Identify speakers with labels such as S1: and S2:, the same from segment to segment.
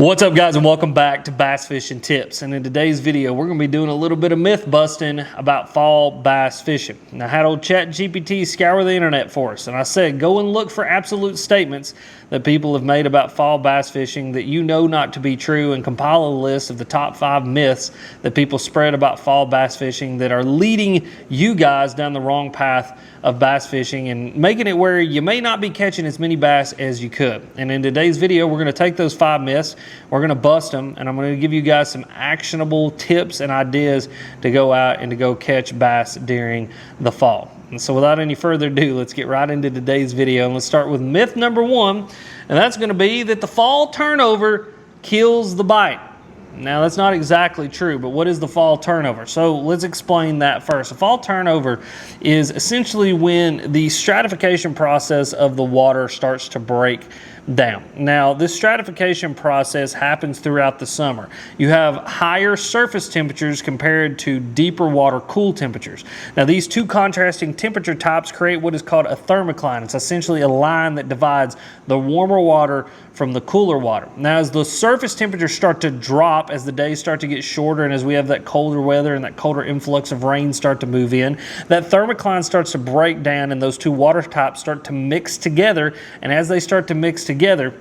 S1: What's up, guys, and welcome back to Bass Fishing Tips. And in today's video, we're going to be doing a little bit of myth busting about fall bass fishing. And I had old ChatGPT scour the internet for us, and I said go and look for absolute statements that people have made about fall bass fishing that you know not to be true, and compile a list of the top 5 myths that people spread about fall bass fishing that are leading you guys down the wrong path of bass fishing and making it where you may not be catching as many bass as you could. And in today's video, we're going to take those 5 myths, we're going to bust them, and I'm going to give you guys some actionable tips and ideas to go out and to go catch bass during the fall. And so without any further ado, let's get right into today's video, and let's start with myth number 1, and that's going to be that the fall turnover kills the bite. Now, that's not exactly true, but what is the fall turnover? So let's explain that first. A fall turnover is essentially when the stratification process of the water starts to break down. Now, this stratification process happens throughout the summer. You have higher surface temperatures compared to deeper water cool temperatures. Now, these two contrasting temperature types create what is called a thermocline. It's essentially a line that divides the warmer water from the cooler water. Now, as the surface temperatures start to drop, as the days start to get shorter, and as we have that colder weather and that colder influx of rain start to move in, that thermocline starts to break down and those two water types start to mix together. And as they start to mix together,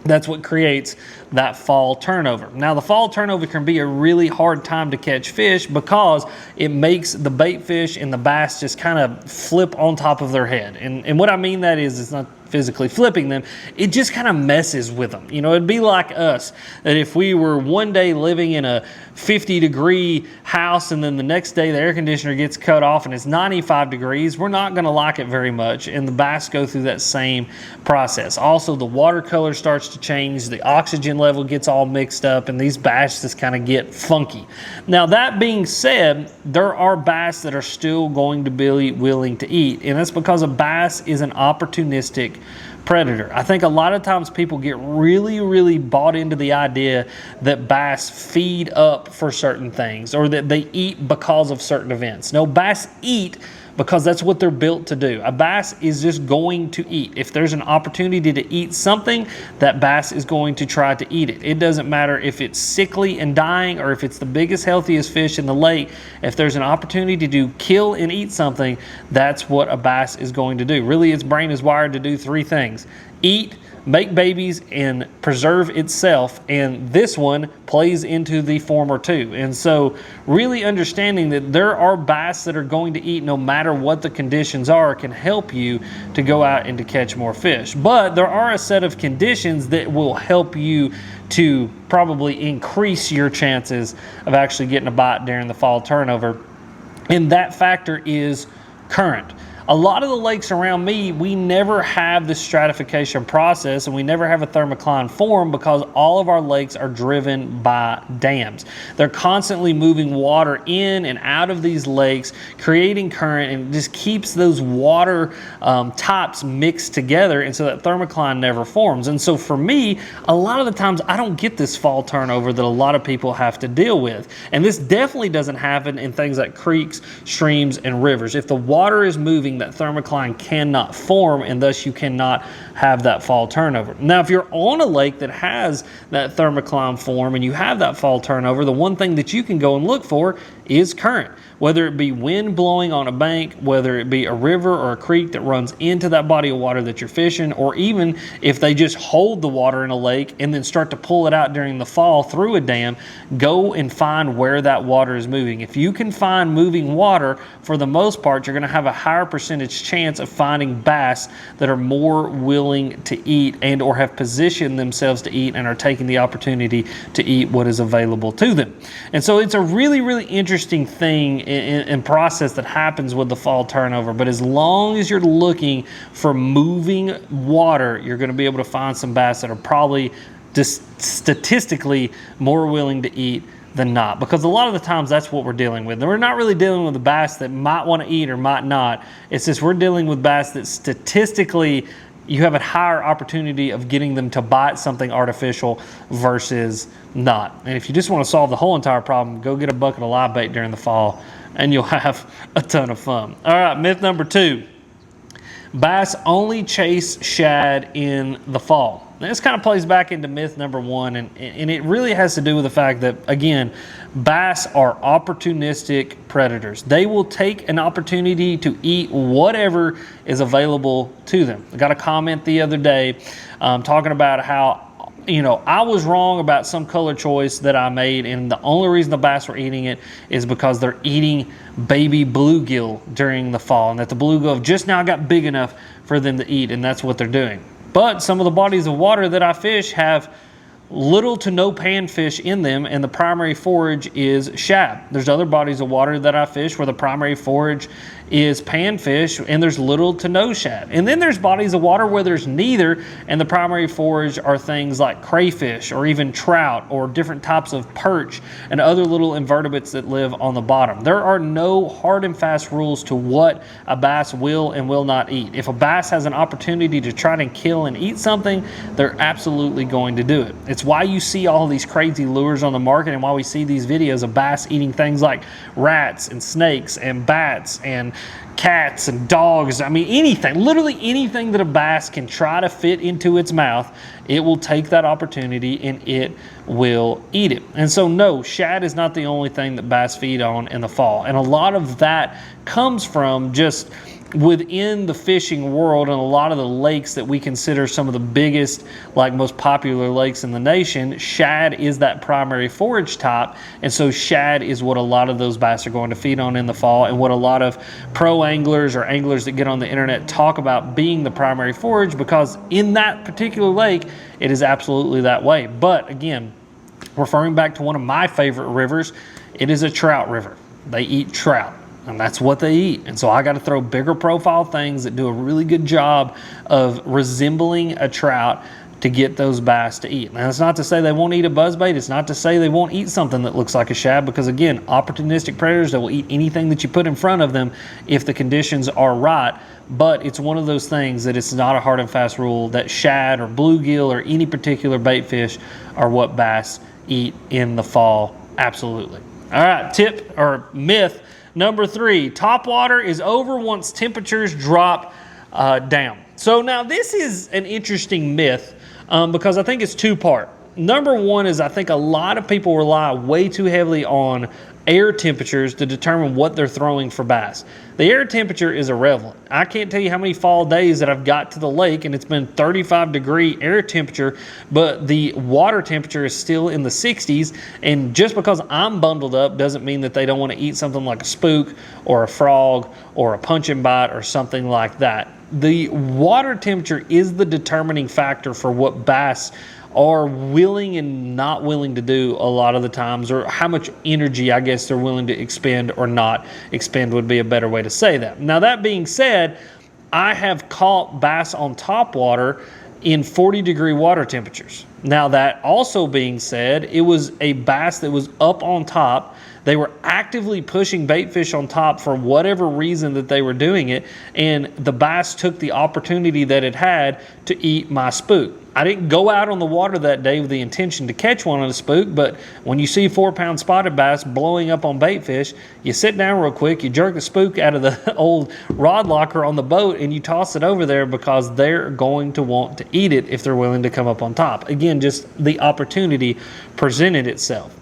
S1: that's what creates that fall turnover. Now, the fall turnover can be a really hard time to catch fish because it makes the bait fish and the bass just kind of flip on top of their head. And what I mean that is, it's not physically flipping them, it just kind of messes with them. You know, it'd be like us, that if we were one day living in a 50-degree house and then the next day the air conditioner gets cut off and it's 95 degrees, we're not going to like it very much, and the bass go through that same process. Also, the water color starts to change, the oxygen level gets all mixed up, and these bass just kind of get funky. Now, that being said, there are bass that are still going to be willing to eat, and that's because a bass is an opportunistic predator. I think a lot of times people get really bought into the idea that bass feed up for certain things or that they eat because of certain events. No, bass eat because that's what they're built to do. A bass is just going to eat. If there's an opportunity to eat something, that bass is going to try to eat it. It doesn't matter if it's sickly and dying or if it's the biggest, healthiest fish in the lake. If there's an opportunity to kill and eat something, that's what a bass is going to do. Really, its brain is wired to do 3 things: eat, make babies, and preserve itself, and this one plays into the former two. And so really understanding that there are bass that are going to eat no matter what the conditions are can help you to go out and to catch more fish. But there are a set of conditions that will help you to probably increase your chances of actually getting a bite during the fall turnover, and that factor is current. A lot of the lakes around me, we never have this stratification process, and we never have a thermocline form because all of our lakes are driven by dams. They're constantly moving water in and out of these lakes, creating current, and it just keeps those water types mixed together, and so that thermocline never forms. And so for me, a lot of the times I don't get this fall turnover that a lot of people have to deal with. And this definitely doesn't happen in things like creeks, streams, and rivers. If the water is moving, that thermocline cannot form, and thus you cannot have that fall turnover. Now, if you're on a lake that has that thermocline form and you have that fall turnover, the one thing that you can go and look for is current. Whether it be wind blowing on a bank, whether it be a river or a creek that runs into that body of water that you're fishing, or even if they just hold the water in a lake and then start to pull it out during the fall through a dam, go and find where that water is moving. If you can find moving water, for the most part, you're going to have a higher percentage chance of finding bass that are more willing to eat and or have positioned themselves to eat and are taking the opportunity to eat what is available to them. And so it's a really interesting thing and process that happens with the fall turnover. But as long as you're looking for moving water, you're going to be able to find some bass that are probably just statistically more willing to eat than not, because a lot of the times that's what we're dealing with. And we're not really dealing with a bass that might want to eat or might not. It's just we're dealing with bass that statistically you have a higher opportunity of getting them to bite something artificial versus not. And if you just want to solve the whole entire problem, go get a bucket of live bait during the fall and you'll have a ton of fun. All right, myth number 2. Bass only chase shad in the fall. And this kind of plays back into myth number one, and it really has to do with the fact that, again, bass are opportunistic predators. They will take an opportunity to eat whatever is available to them. I got a comment the other day talking about how, you know, I was wrong about some color choice that I made, and the only reason the bass were eating it is because they're eating baby bluegill during the fall, and that the bluegill have just now got big enough for them to eat, and that's what they're doing. But some of the bodies of water that I fish have little to no panfish in them, and the primary forage is shad. There's other bodies of water that I fish where the primary forage is panfish and there's little to no shad. And then there's bodies of water where there's neither, and the primary forage are things like crayfish or even trout or different types of perch and other little invertebrates that live on the bottom. There are no hard and fast rules to what a bass will and will not eat. If a bass has an opportunity to try to kill and eat something, they're absolutely going to do it. It's why you see all these crazy lures on the market, and why we see these videos of bass eating things like rats and snakes and bats and cats and dogs. I mean, anything, literally anything that a bass can try to fit into its mouth, it will take that opportunity and it will eat it. And so no, shad is not the only thing that bass feed on in the fall. And a lot of that comes from just within the fishing world, and a lot of the lakes that we consider some of the biggest, like most popular lakes in the nation, shad is that primary forage type. And so shad is what a lot of those bass are going to feed on in the fall, and what a lot of pro anglers or anglers that get on the internet talk about being the primary forage, because in that particular lake it is absolutely that way. But again, referring back to one of my favorite rivers, it is a trout river. They eat trout, and that's what they eat. And so I got to throw bigger profile things that do a really good job of resembling a trout to get those bass to eat. Now, it's not to say they won't eat a buzzbait. It's not to say they won't eat something that looks like a shad, because again, opportunistic predators that will eat anything that you put in front of them if the conditions are right. But it's one of those things that it's not a hard and fast rule that shad or bluegill or any particular bait fish are what bass eat in the fall. Absolutely. All right, tip or myth number 3, topwater is over once temperatures drop down. So now this is an interesting myth because I think it's two-part. Number one is I think a lot of people rely way too heavily on air temperatures to determine what they're throwing for bass. The air temperature is irrelevant. I can't tell you how many fall days that I've got to the lake and it's been 35-degree air temperature, but the water temperature is still in the 60s. And just because I'm bundled up doesn't mean that they don't want to eat something like a spook or a frog or a punch and bite or something like that. The water temperature is the determining factor for what bass are willing and not willing to do a lot of the times, or how much energy I guess they're willing to expend or not expend would be a better way to say that. Now, that being said, I have caught bass on topwater in 40-degree water temperatures. Now, that also being said, it was a bass that was up on top. They were actively pushing bait fish on top for whatever reason that they were doing it, and the bass took the opportunity that it had to eat my spook. I didn't go out on the water that day with the intention to catch one on a spook, but when you see 4-pound spotted bass blowing up on bait fish, you sit down real quick, you jerk the spook out of the old rod locker on the boat, and you toss it over there because they're going to want to eat it if they're willing to come up on top. Again, just the opportunity presented itself.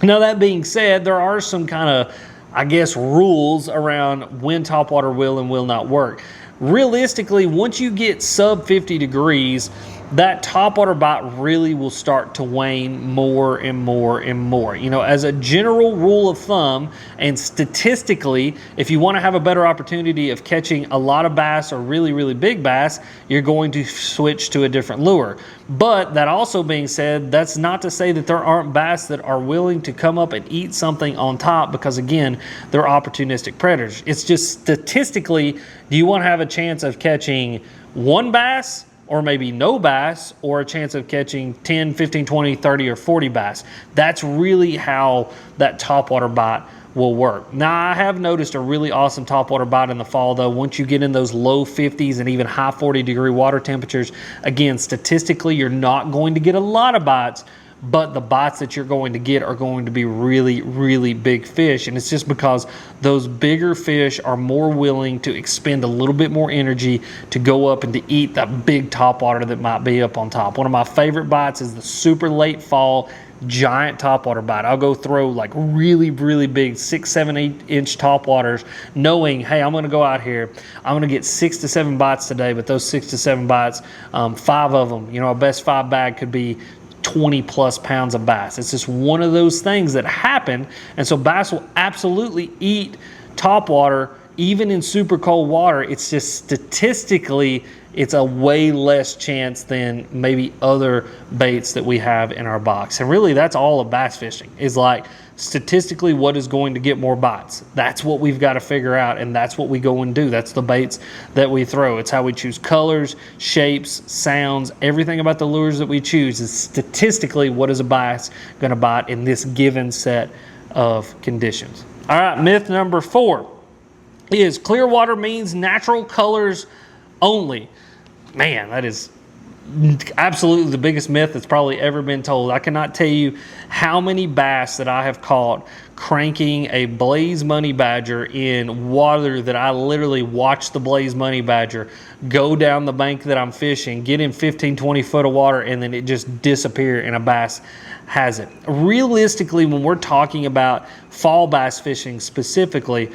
S1: Now, that being said, there are some kind of, I guess, rules around when topwater will and will not work. Realistically, once you get sub 50 degrees, that topwater bite really will start to wane more and more and more. You know, as a general rule of thumb, and statistically, if you want to have a better opportunity of catching a lot of bass or really, really big bass, you're going to switch to a different lure. But that also being said, that's not to say that there aren't bass that are willing to come up and eat something on top, because again, they're opportunistic predators. It's just statistically, do you want to have a chance of catching one bass, or maybe no bass, or a chance of catching 10, 15, 20, 30, or 40 bass? That's really how that topwater bite will work. Now, I have noticed a really awesome topwater bite in the fall, though. Once you get in those low 50s and even high 40-degree water temperatures, again, statistically, you're not going to get a lot of bites, but the bites that you're going to get are going to be really, really big fish. And it's just because those bigger fish are more willing to expend a little bit more energy to go up and to eat that big topwater that might be up on top. One of my favorite bites is the super late fall giant topwater bite. I'll go throw like really, really big 6, 7, 8 inch topwaters, knowing, hey, I'm going to go out here, I'm going to get 6 to 7 bites today, but those 6 to 7 bites, 5 of them, you know, a best 5 bag could be 20 plus pounds of bass. It's just one of those things that happen. And so bass will absolutely eat topwater even in super cold water. It's just statistically, it's a way less chance than maybe other baits that we have in our box. And really, that's all of bass fishing, is like statistically what is going to get more bites. That's what we've got to figure out, and that's what we go and do. That's the baits that we throw. It's how we choose colors, shapes, sounds. Everything about the lures that we choose is statistically what is a bass going to bite in this given set of conditions. All right, myth number 4 is clear water means natural colors only. Man, that is absolutely the biggest myth that's probably ever been told. I cannot tell you how many bass that I have caught cranking a Blaze Money Badger in water that I literally watched the Blaze Money Badger go down the bank that I'm fishing, get in 15, 20 foot of water, and then it just disappear and a bass has it. Realistically, when we're talking about fall bass fishing specifically,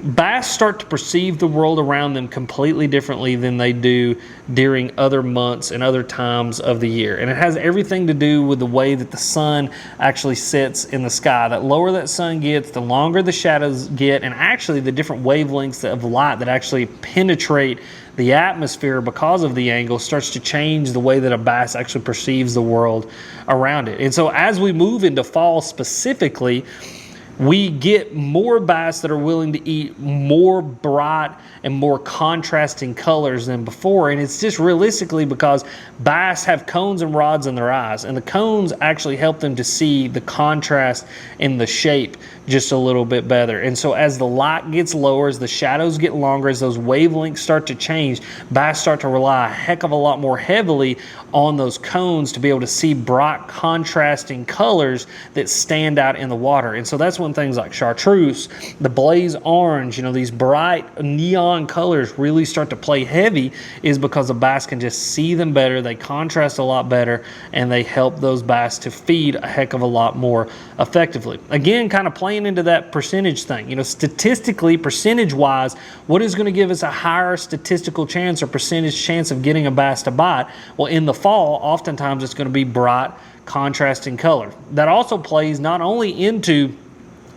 S1: bass start to perceive the world around them completely differently than they do during other months and other times of the year. And it has everything to do with the way that the sun actually sits in the sky. The lower that sun gets, the longer the shadows get, and actually the different wavelengths of light that actually penetrate the atmosphere because of the angle starts to change the way that a bass actually perceives the world around it. And so as we move into fall specifically, we get more bass that are willing to eat more bright and more contrasting colors than before. And it's just realistically because bass have cones and rods in their eyes, and the cones actually help them to see the contrast in the shape just a little bit better. And so as the light gets lower, as the shadows get longer, as those wavelengths start to change, bass start to rely a heck of a lot more heavily on those cones to be able to see bright contrasting colors that stand out in the water. And so that's when things like chartreuse, the blaze orange, you know, these bright neon colors really start to play heavy, is because the bass can just see them better, they contrast a lot better, and they help those bass to feed a heck of a lot more effectively. Again, kind of playing into that percentage thing. You know, statistically, percentage-wise, what is going to give us a higher statistical chance or percentage chance of getting a bass to bite? Well, in the fall, oftentimes it's going to be bright, contrasting color. That also plays not only into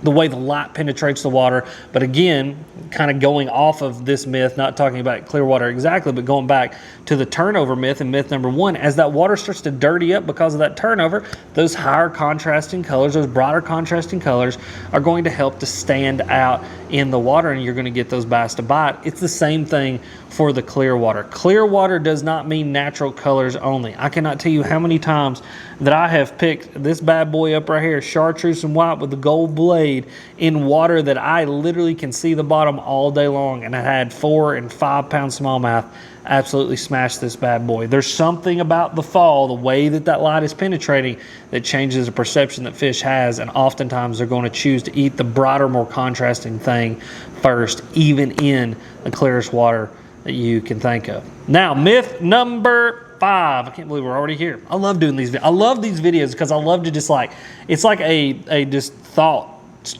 S1: the way the light penetrates the water, but again, kind of going off of this myth, not talking about clear water exactly, but going back to the turnover myth and myth number 1, as that water starts to dirty up because of that turnover, those higher contrasting colors, those brighter contrasting colors are going to help to stand out in the water, and you're going to get those bass to bite. It's the same thing for the clear water. Clear water does not mean natural colors only. I cannot tell you how many times that I have picked this bad boy up right here, chartreuse and white with the gold blade, in water that I literally can see the bottom all day long, and I had 4 and 5 pound smallmouth absolutely smash this bad boy. There's something about the fall, the way that that light is penetrating, that changes the perception that fish has, and oftentimes they're going to choose to eat the brighter, more contrasting thing first, even in the clearest water that you can think of. Now, myth number 5. I can't believe we're already here. I love doing these. I love these videos because I love to just like, it's like a just thought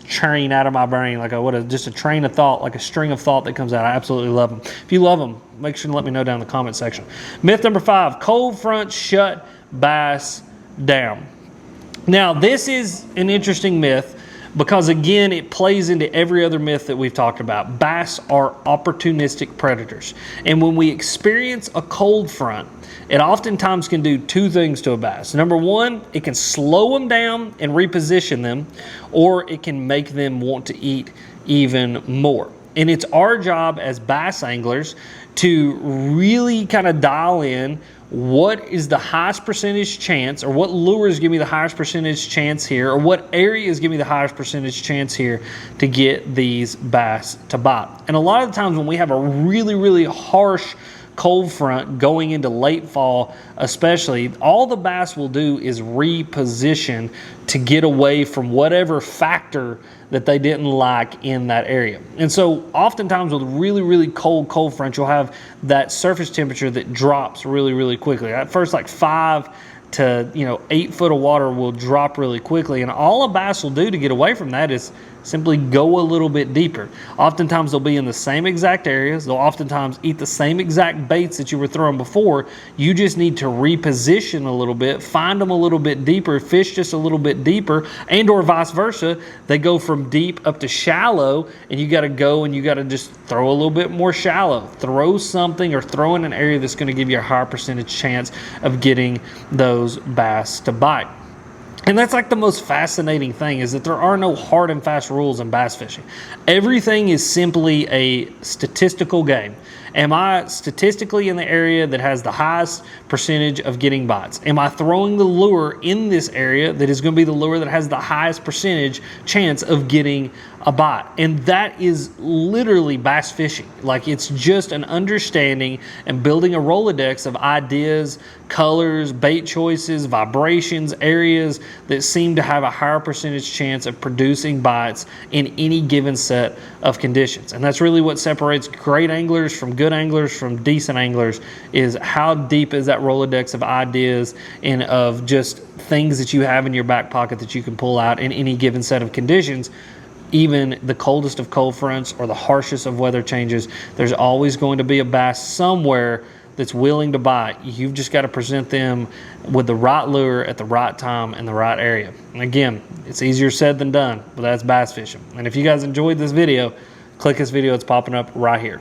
S1: train out of my brain, like just a train of thought, like a string of thought that comes out. I absolutely love them. If you love them, make sure to let me know down in the comment section. Myth number 5, cold front shut bass down. Now, this is an interesting myth because, again, it plays into every other myth that we've talked about. Bass are opportunistic predators. And when we experience a cold front, it oftentimes can do 2 things to a bass. Number 1, it can slow them down and reposition them, or it can make them want to eat even more. And it's our job as bass anglers to really kind of dial in what is the highest percentage chance, or what lures give me the highest percentage chance here, or what areas give me the highest percentage chance here to get these bass to bite. And a lot of the times when we have a really, really harsh cold front going into late fall especially, all the bass will do is reposition to get away from whatever factor that they didn't like in that area. And so oftentimes with really cold front, you'll have that surface temperature that drops really quickly. At first, like 5 to 8 foot of water will drop really quickly, and all a bass will do to get away from that is simply go a little bit deeper. Oftentimes they'll be in the same exact areas. They'll oftentimes eat the same exact baits that you were throwing before. You just need to reposition a little bit, find them a little bit deeper, fish just a little bit deeper, and or vice versa. They go from deep up to shallow, and you got to go and you got to just throw a little bit more shallow. Throw something or throw in an area that's going to give you a higher percentage chance of getting those bass to bite. And that's like the most fascinating thing, is that there are no hard and fast rules in bass fishing. Everything is simply a statistical game. Am I statistically in the area that has the highest percentage of getting bites? Am I throwing the lure in this area that is going to be the lure that has the highest percentage chance of getting a bite? And that is literally bass fishing. Like, it's just an understanding and building a Rolodex of ideas, colors, bait choices, vibrations, areas that seem to have a higher percentage chance of producing bites in any given set of conditions. And that's really what separates great anglers from good anglers from decent anglers, is how deep is that Rolodex of ideas and of just things that you have in your back pocket that you can pull out in any given set of conditions. Even the coldest of cold fronts or the harshest of weather changes, there's always going to be a bass somewhere that's willing to bite. You've just got to present them with the right lure at the right time in the right area. And again, it's easier said than done, but that's bass fishing. And if you guys enjoyed this video, click this video. It's popping up right here.